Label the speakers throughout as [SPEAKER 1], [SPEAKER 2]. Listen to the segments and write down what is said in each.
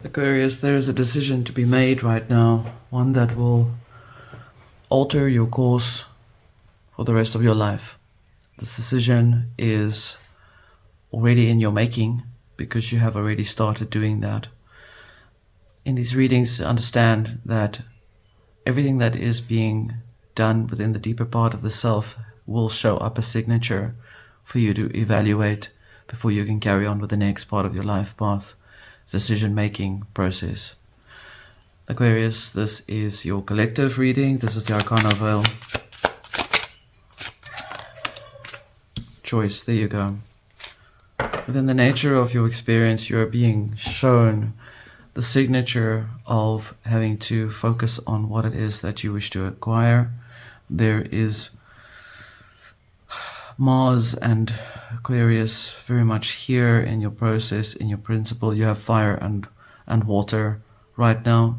[SPEAKER 1] Aquarius, there is a decision to be made right now, one that will alter your course for the rest of your life. This decision is already in your making because you have already started doing that. In these readings, understand that everything that is being done within the deeper part of the self will show up a signature for you to evaluate before you can carry on with the next part of your life path, decision-making process. Aquarius, this is your collective reading. This is the Arcana Veil. Choice, there you go. Within the nature of your experience, you are being shown the signature of having to focus on what it is that you wish to acquire. There is Mars and Aquarius very much here in your process, in your principle. You have fire and water right now.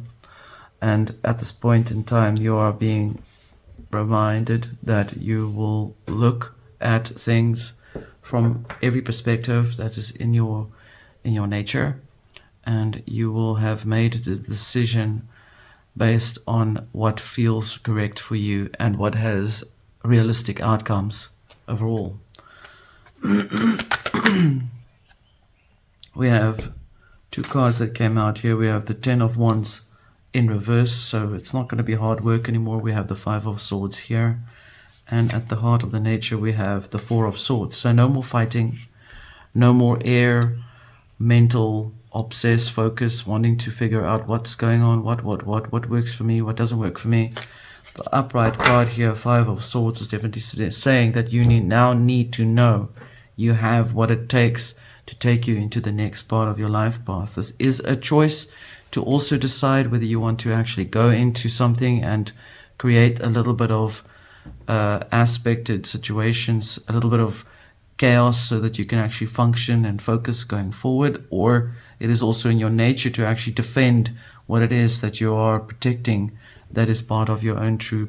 [SPEAKER 1] And at this point in time, you are being reminded that you will look at things from every perspective that is in your nature, and you will have made the decision based on what feels correct for you and what has realistic outcomes overall. We have two cards that came out here. We have the Ten of Wands in reverse, so it's not going to be hard work anymore. We have the Five of Swords here, and at the heart of the nature we have the Four of Swords. So no more fighting, no more air, mental, obsess, focus, wanting to figure out what's going on, what works for me, what doesn't work for me. The upright card here, Five of Swords, is definitely saying that you now need to know you have what it takes to take you into the next part of your life path. This is a choice to also decide whether you want to actually go into something and create a little bit of aspected situations, a little bit of chaos, so that you can actually function and focus going forward, or it is also in your nature to actually defend what it is that you are protecting, that is part of your own true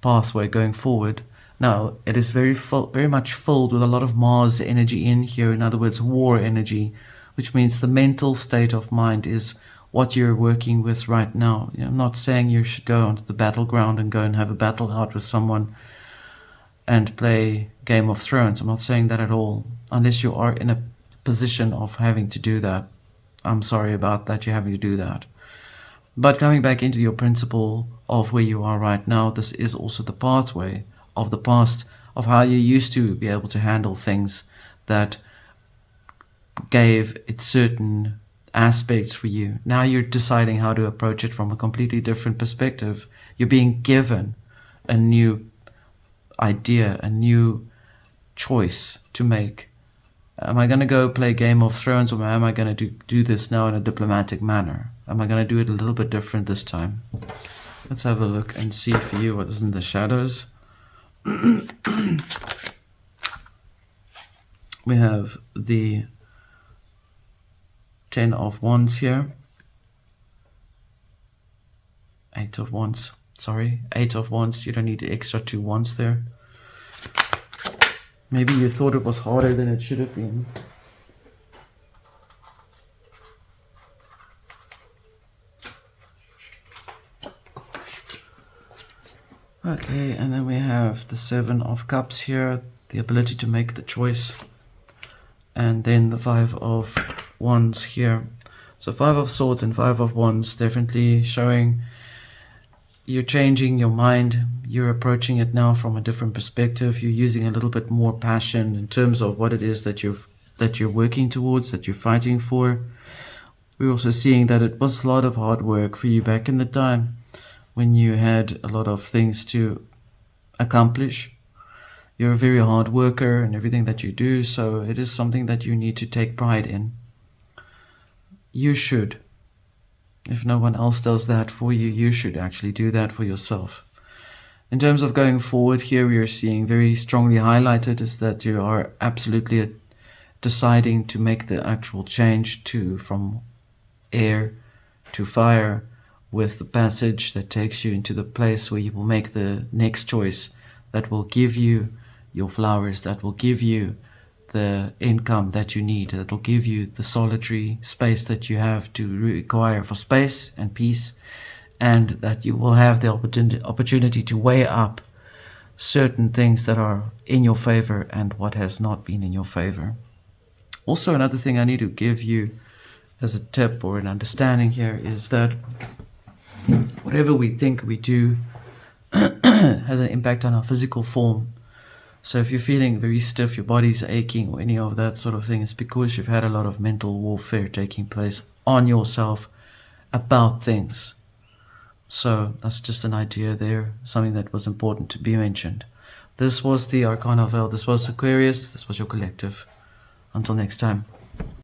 [SPEAKER 1] pathway going forward. Now, it is very much filled with a lot of Mars energy in here, in other words, war energy, which means the mental state of mind is what you're working with right now. I'm not saying you should go onto the battleground and go and have a battle out with someone and play Game of Thrones. I'm not saying that at all, unless you are in a position of having to do that. I'm sorry about that, you're having to do that. But coming back into your principle of where you are right now, this is also the pathway of the past, of how you used to be able to handle things that gave it certain aspects for you. Now you're deciding how to approach it from a completely different perspective. You're being given a new idea, a new choice to make. Am I going to go play Game of Thrones, or am I going to do this now in a diplomatic manner? Am I going to do it a little bit different this time? Let's have a look and see for you what is in the shadows. We have the Ten of Wands here. Eight of Wands. You don't need the extra two wands there. Maybe you thought it was harder than it should have been. Okay, and then we have the Seven of Cups here, the ability to make the choice. And then the Five of Wands here. So Five of Swords and Five of Wands definitely showing you're changing your mind. You're approaching it now from a different perspective. You're using a little bit more passion in terms of what it is that you're working towards, that you're fighting for. We're also seeing that it was a lot of hard work for you back in the time when you had a lot of things to accomplish. You're a very hard worker in everything that you do, so it is something that you need to take pride in. You should. If no one else does that for you, you should actually do that for yourself. In terms of going forward here, we are seeing very strongly highlighted is that you are absolutely deciding to make the actual change from air to fire, with the passage that takes you into the place where you will make the next choice that will give you your flowers, that will give you the income that you need. It'll give you the solitary space that you have to require for space and peace, and that you will have the opportunity to weigh up certain things that are in your favor and what has not been in your favor. Also, another thing I need to give you as a tip or an understanding here is that whatever we think we do has an impact on our physical form. So if you're feeling very stiff, your body's aching or any of that sort of thing, it's because you've had a lot of mental warfare taking place on yourself about things. So that's just an idea there, something that was important to be mentioned. This was the Arcana Veil. This was Aquarius. This was your collective. Until next time.